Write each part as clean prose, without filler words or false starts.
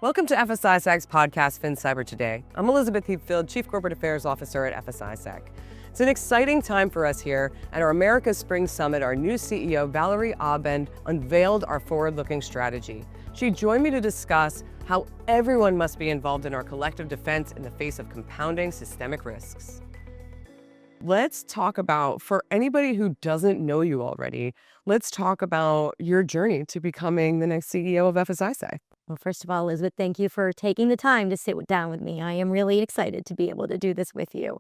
Welcome to FS-ISAC's podcast, Fin Cyber Today. I'm Elizabeth Heathfield, Chief Corporate Affairs Officer at FS-ISAC. It's an exciting time for us here. At our America's Spring Summit, our new CEO, Valerie Abend, unveiled our forward-looking strategy. She joined me to discuss how everyone must be involved in our collective defense in the face of compounding systemic risks. Let's talk about, for anybody who doesn't know you already, let's talk about your journey to becoming the next CEO of FS-ISAC. Well, first of all, Elizabeth, thank you for taking the time to sit down with me. I am really excited to be able to do this with you.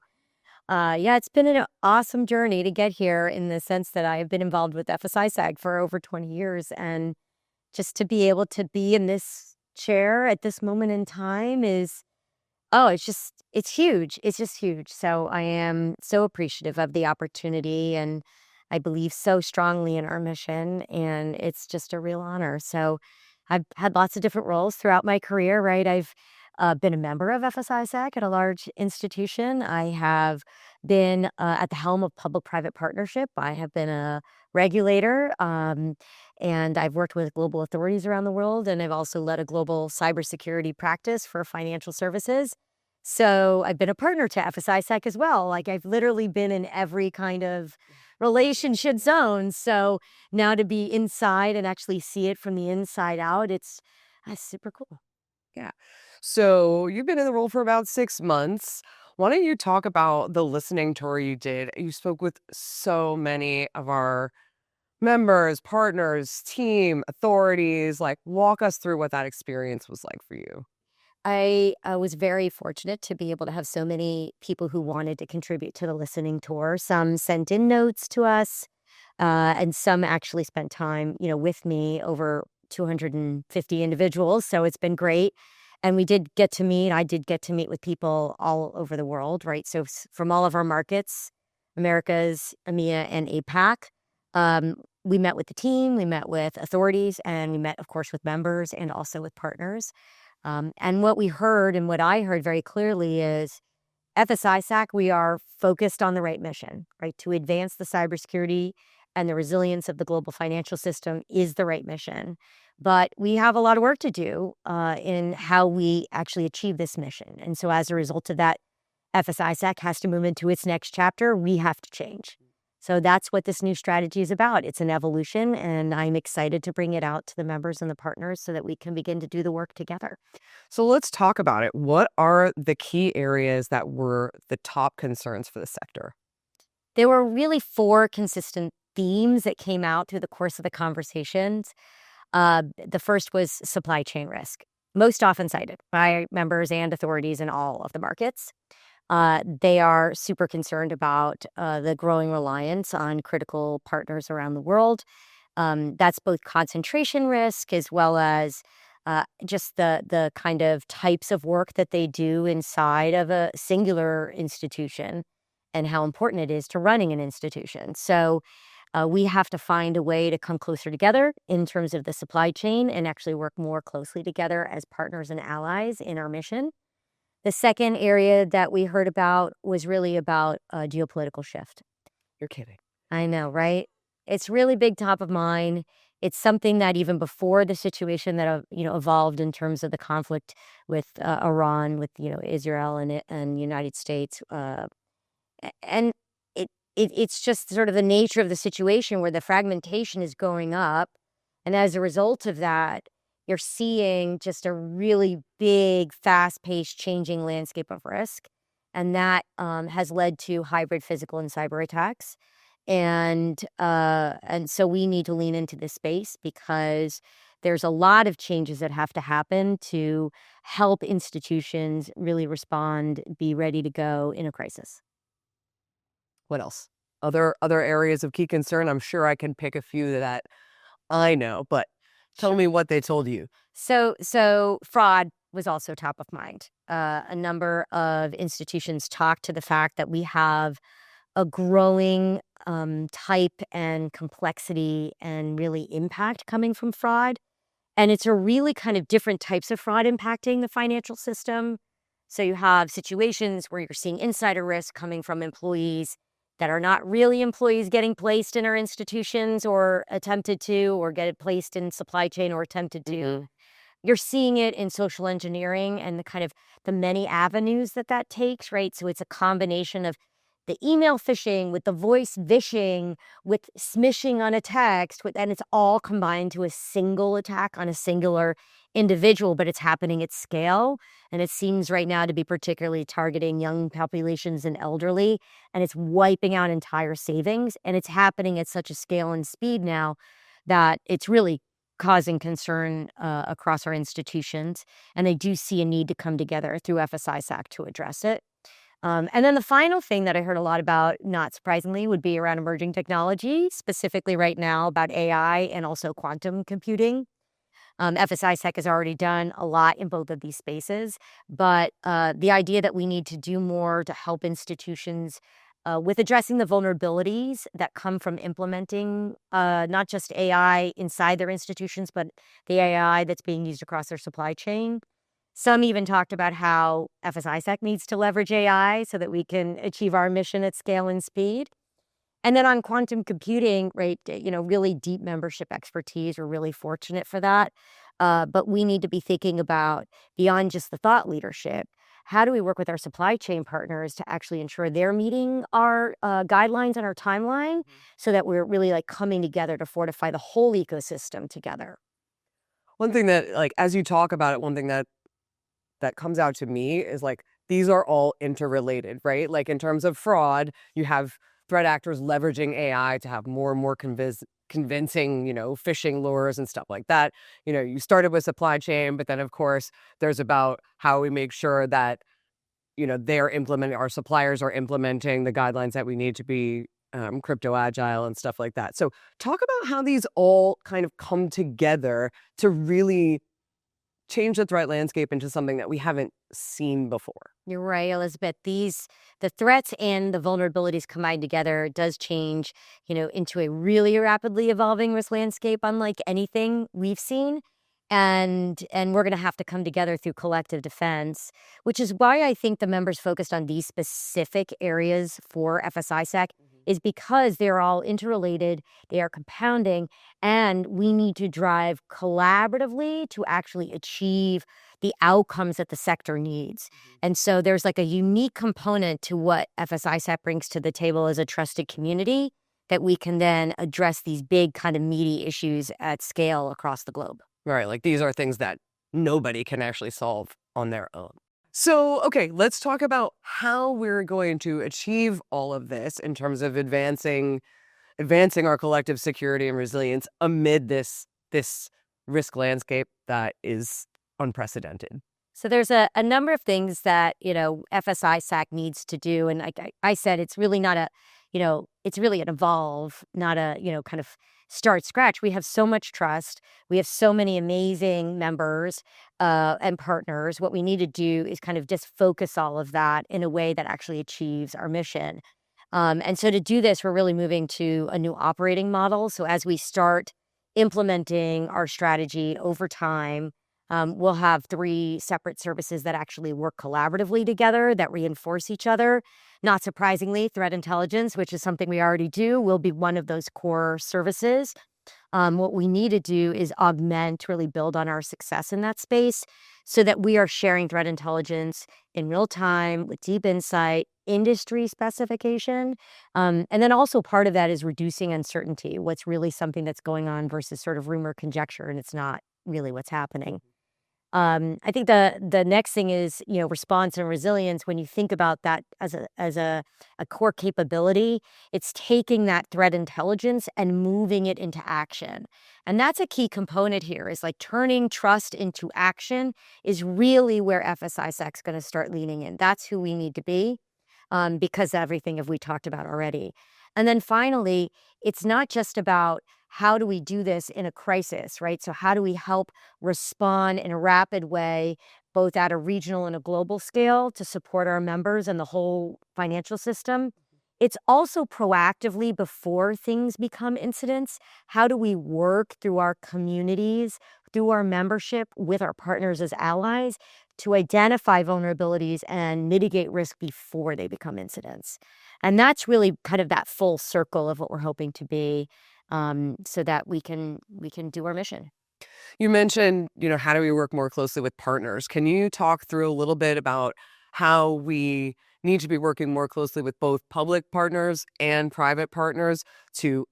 It's been an awesome journey to get here in the sense that I have been involved with FS-ISAC for over 20 years. And just to be able to be in this chair at this moment in time it's huge. It's just huge. So I am so appreciative of the opportunity, and I believe so strongly in our mission, and it's just a real honor. So I've had lots of different roles throughout my career, right? I've been a member of FS-ISAC at a large institution. I have been at the helm of public-private partnership. I have been a regulator, and I've worked with global authorities around the world, and I've also led a global cybersecurity practice for financial services. So I've been a partner to FS-ISAC as well. Like, I've literally been in every kind of relationship zone. So now to be inside and actually see it from the inside out, that's super cool. Yeah. So you've been in the role for about 6 months. Why don't you talk about the listening tour you did? You spoke with so many of our members, partners, team, authorities. Like, walk us through what that experience was like for you. I was very fortunate to be able to have so many people who wanted to contribute to the listening tour. Some sent in notes to us, and some actually spent time, with me, over 250 individuals. So it's been great. And I did get to meet with people all over the world, right? So from all of our markets, Americas, EMEA, and APAC, we met with the team, we met with authorities, and we met, of course, with members and also with partners. And what we heard, and what I heard very clearly, is FS-ISAC, we are focused on the right mission, right? To advance the cybersecurity and the resilience of the global financial system is the right mission. But we have a lot of work to do in how we actually achieve this mission. And so as a result of that, FS-ISAC has to move into its next chapter. We have to change. So that's what this new strategy is about. It's an evolution, and I'm excited to bring it out to the members and the partners so that we can begin to do the work together. So let's talk about it. What are the key areas that were the top concerns for the sector? There were really 4 consistent themes that came out through the course of the conversations. The first was supply chain risk, most often cited by members and authorities in all of the markets. They are super concerned about the growing reliance on critical partners around the world. That's both concentration risk as well as just the kind of types of work that they do inside of a singular institution and how important it is to running an institution. So we have to find a way to come closer together in terms of the supply chain and actually work more closely together as partners and allies in our mission. The second area that we heard about was really about geopolitical shift. You're kidding. I know, right? It's really big top of mind. It's something that even before the situation that evolved in terms of the conflict with Iran, with Israel and United States, and it's just sort of the nature of the situation where the fragmentation is going up, and as a result of that, you're seeing just a really big, fast-paced, changing landscape of risk, and that has led to hybrid physical and cyber attacks. And so we need to lean into this space because there's a lot of changes that have to happen to help institutions really respond, be ready to go in a crisis. What else? Other areas of key concern? I'm sure I can pick a few that I know, but tell me what they told you. So fraud was also top of mind. A number of institutions talked to the fact that we have a growing type and complexity and really impact coming from fraud. And it's a really kind of different types of fraud impacting the financial system. So you have situations where you're seeing insider risk coming from employees that are not really employees getting placed in our institutions or attempted to, or get it placed in supply chain or attempted to. You're seeing it in social engineering and the kind of the many avenues that that takes, right? So it's a combination of the email phishing with the voice vishing with smishing on a text and it's all combined to a single attack on a singular individual, but it's happening at scale. And it seems right now to be particularly targeting young populations and elderly, and it's wiping out entire savings. And it's happening at such a scale and speed now that it's really causing concern across our institutions. And they do see a need to come together through FS-ISAC to address it. And then the final thing that I heard a lot about, not surprisingly, would be around emerging technology, specifically right now about AI and also quantum computing. FS-ISAC has already done a lot in both of these spaces, but the idea that we need to do more to help institutions with addressing the vulnerabilities that come from implementing not just AI inside their institutions, but the AI that's being used across their supply chain. Some even talked about how FS-ISAC needs to leverage AI so that we can achieve our mission at scale and speed. And then on quantum computing, right, really deep membership expertise. We're really fortunate for that. But we need to be thinking about beyond just the thought leadership. How do we work with our supply chain partners to actually ensure they're meeting our guidelines and our timeline so that we're really like coming together to fortify the whole ecosystem together? One thing that, like, as you talk about it, one thing that comes out to me is like these are all interrelated, right? Like in terms of fraud, you have threat actors leveraging AI to have more and more convincing, phishing lures and stuff like that. You started with supply chain, but then of course there's about how we make sure that, our suppliers are implementing the guidelines that we need to be crypto agile and stuff like that. So talk about how these all kind of come together to really change the threat landscape into something that we haven't seen before. You're right, Elizabeth. The threats and the vulnerabilities combined together does change, into a really rapidly evolving risk landscape, unlike anything we've seen. And we're going to have to come together through collective defense, which is why I think the members focused on these specific areas for FS-ISAC is because they're all interrelated, they are compounding, and we need to drive collaboratively to actually achieve the outcomes that the sector needs. And so there's like a unique component to what FS-ISAC brings to the table as a trusted community that we can then address these big kind of meaty issues at scale across the globe. Right, like these are things that nobody can actually solve on their own. So, okay, let's talk about how we're going to achieve all of this in terms of advancing our collective security and resilience amid this risk landscape that is unprecedented. So there's a number of things that, FS-ISAC needs to do. And like I said, it's really not it's really an evolve, not a, kind of start scratch. We have so much trust. We have so many amazing members and partners. What we need to do is kind of just focus all of that in a way that actually achieves our mission. And so to do this, we're really moving to a new operating model. So as we start implementing our strategy over time, we'll have 3 separate services that actually work collaboratively together, that reinforce each other. Not surprisingly, threat intelligence, which is something we already do, will be one of those core services. What we need to do is augment, really build on our success in that space so that we are sharing threat intelligence in real time with deep insight, industry specification. And then also part of that is reducing uncertainty, what's really something that's going on versus sort of rumor conjecture, and it's not really what's happening. I think the next thing is, response and resilience. When you think about that as a core capability, it's taking that threat intelligence and moving it into action. And that's a key component here is like turning trust into action is really where FS-ISAC is going to start leaning in. That's who we need to be because everything we talked about already. And then finally, it's not just about how do we do this in a crisis, right? So how do we help respond in a rapid way, both at a regional and a global scale to support our members and the whole financial system? It's also proactively before things become incidents. How do we work through our communities, through our membership with our partners as allies to identify vulnerabilities and mitigate risk before they become incidents? And that's really kind of that full circle of what we're hoping to be so that we can do our mission. You mentioned, how do we work more closely with partners? Can you talk through a little bit about how we need to be working more closely with both public partners and private partners to,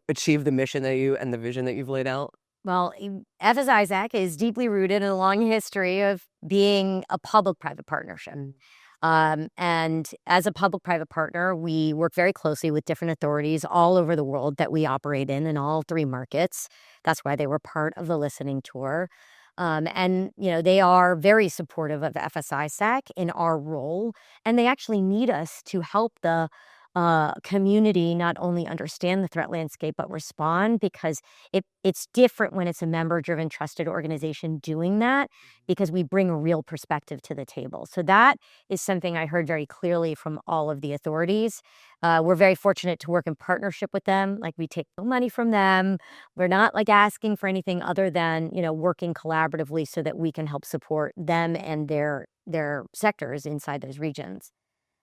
achieve the mission and the vision that you've laid out? Well, FS-ISAC is deeply rooted in a long history of being a public-private partnership. And as a public-private partner, we work very closely with different authorities all over the world that we operate in all three markets. That's why they were part of the listening tour. And, they are very supportive of FS-ISAC in our role, and they actually need us to help the community not only understand the threat landscape, but respond, because it's different when it's a member-driven, trusted organization doing that, because we bring a real perspective to the table. So that is something I heard very clearly from all of the authorities. We're very fortunate to work in partnership with them. Like, we take no money from them. We're not like asking for anything other than, working collaboratively so that we can help support them and their sectors inside those regions.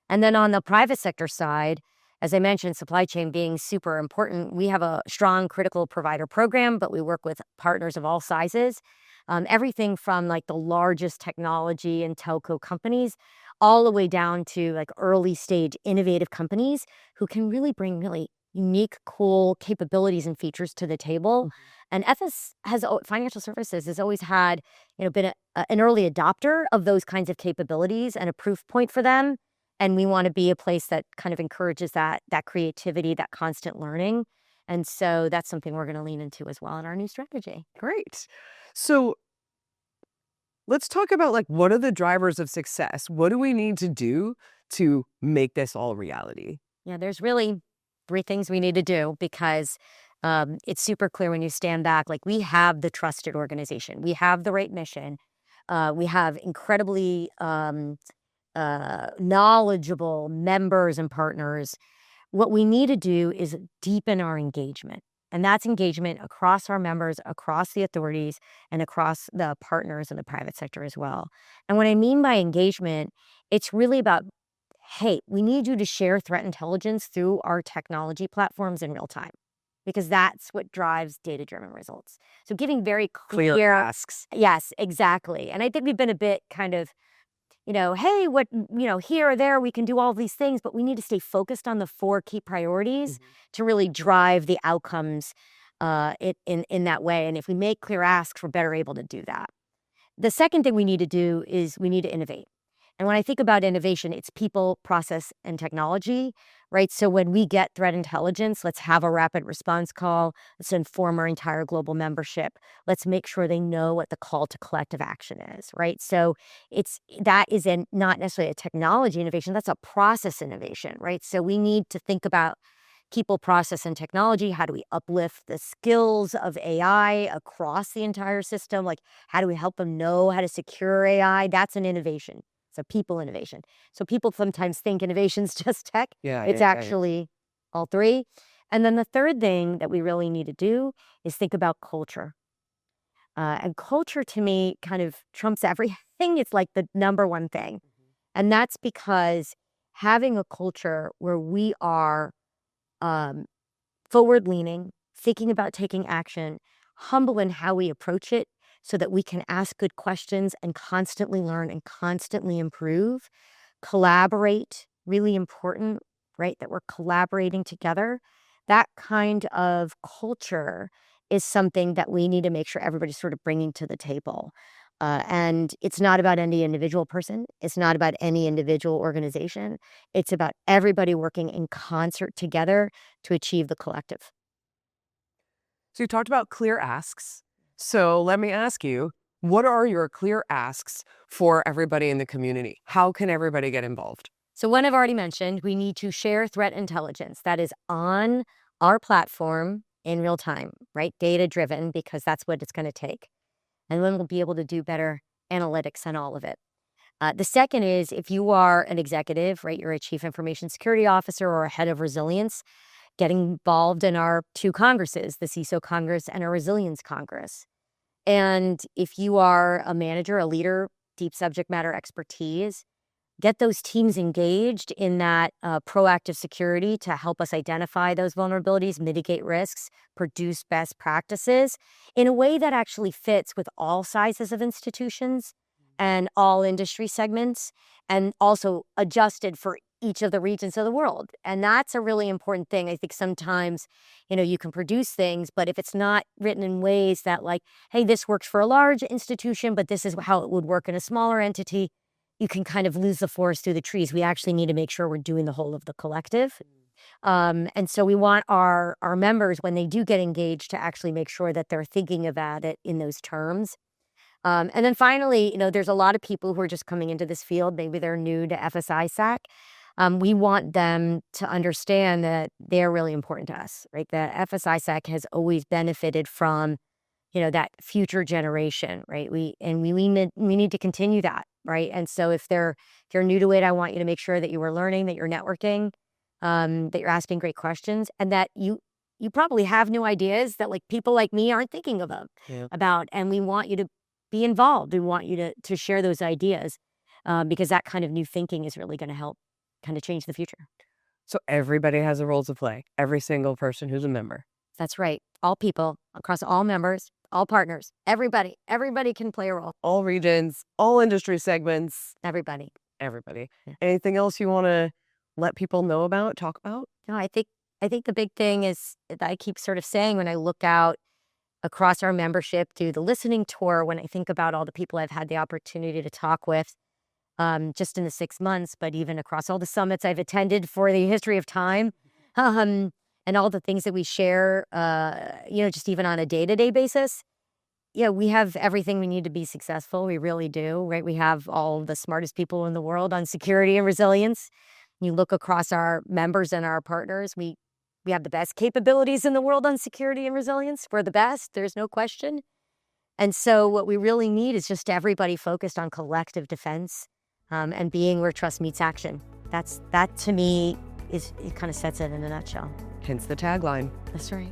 And then on the private sector side, as I mentioned, supply chain being super important, we have a strong critical provider program, but we work with partners of all sizes. Everything from like the largest technology and telco companies all the way down to like early stage innovative companies who can really bring really unique, cool capabilities and features to the table. And financial services has always had, been an early adopter of those kinds of capabilities and a proof point for them. And we want to be a place that kind of encourages that creativity, that constant learning. And so that's something we're going to lean into as well in our new strategy. Great. So let's talk about, like, what are the drivers of success? What do we need to do to make this all reality? Yeah, there's really three things we need to do, because it's super clear when you stand back. Like, we have the trusted organization, we have the right mission, we have incredibly knowledgeable members and partners. What we need to do is deepen our engagement. And that's engagement across our members, across the authorities, and across the partners in the private sector as well. And what I mean by engagement, it's really about, hey, we need you to share threat intelligence through our technology platforms in real time, because that's what drives data-driven results. So giving very Clear asks. Yes, exactly. And I think we've been a bit kind of, hey, what, here or there, we can do all these things, but we need to stay focused on the four key priorities to really drive the outcomes in that way. And if we make clear asks, we're better able to do that. The second thing we need to do is we need to innovate. And when I think about innovation, it's people, process, and technology, right? So when we get threat intelligence, let's have a rapid response call. Let's inform our entire global membership. Let's make sure they know what the call to collective action is, right? So that is not necessarily a technology innovation, that's a process innovation, right? So we need to think about people, process, and technology. How do we uplift the skills of AI across the entire system? Like, how do we help them know how to secure AI? That's an innovation. It's a people innovation. So people sometimes think innovation's just tech. It's actually all three. And then the third thing that we really need to do is think about culture. And culture, to me, kind of trumps everything. It's like the number one thing. And that's because having a culture where we are forward-leaning, thinking about taking action, humble in how we approach it, so that we can ask good questions and constantly learn and constantly improve. Collaborate, really important, right? That we're collaborating together. That kind of culture is something that we need to make sure everybody's sort of bringing to the table. And it's not about any individual person. It's not about any individual organization. It's about everybody working in concert together to achieve the collective. So you talked about clear asks. So let me ask you, what are your clear asks for everybody in the community? How can everybody get involved? So one I've already mentioned, we need to share threat intelligence that is on our platform in real time, right? Data driven, because that's what it's going to take. And then we'll be able to do better analytics on all of it. The second is, if you are an executive, right, you're a chief information security officer or a head of resilience, getting involved in our two congresses, the CISO Congress and a Resilience Congress. And if you are a manager, a leader, deep subject matter expertise, get those teams engaged in that proactive security to help us identify those vulnerabilities, mitigate risks, produce best practices in a way that actually fits with all sizes of institutions and all industry segments, and also adjusted for each of the regions of the world. And that's a really important thing. I think sometimes, you can produce things, but if it's not written in ways that like, hey, this works for a large institution, but this is how it would work in a smaller entity, you can kind of lose the forest through the trees. We actually need to make sure we're doing the whole of the collective. And so we want our members, when they do get engaged, to actually make sure that they're thinking about it in those terms. And then finally, there's a lot of people who are just coming into this field. Maybe they're new to FS-ISAC. We want them to understand that they're really important to us, right? That FS-ISAC has always benefited from, that future generation, right? We need to continue that, right? And so if you're new to it, I want you to make sure that you are learning, that you're networking, that you're asking great questions, and that you probably have new ideas that like people like me aren't thinking about. And we want you to be involved. We want you to share those ideas because that kind of new thinking is really going to help kind of change the future. So everybody has a role to play, every single person who's a member. That's right. All people across all members, all partners, everybody can play a role. All regions, all industry segments. Everybody. Yeah. Anything else you want to let people know about, talk about? No, I think the big thing is that I keep sort of saying when I look out across our membership through the listening tour, when I think about all the people I've had the opportunity to talk with, just in the 6 months, but even across all the summits I've attended for the history of time, and all the things that we share, just even on a day-to-day basis. Yeah, we have everything we need to be successful. We really do, right? We have all the smartest people in the world on security and resilience. You look across our members and our partners, we have the best capabilities in the world on security and resilience. We're the best, there's no question. And so what we really need is just everybody focused on collective defense and being where trust meets action. That to me it kind of sets it in a nutshell. Hence the tagline. That's right.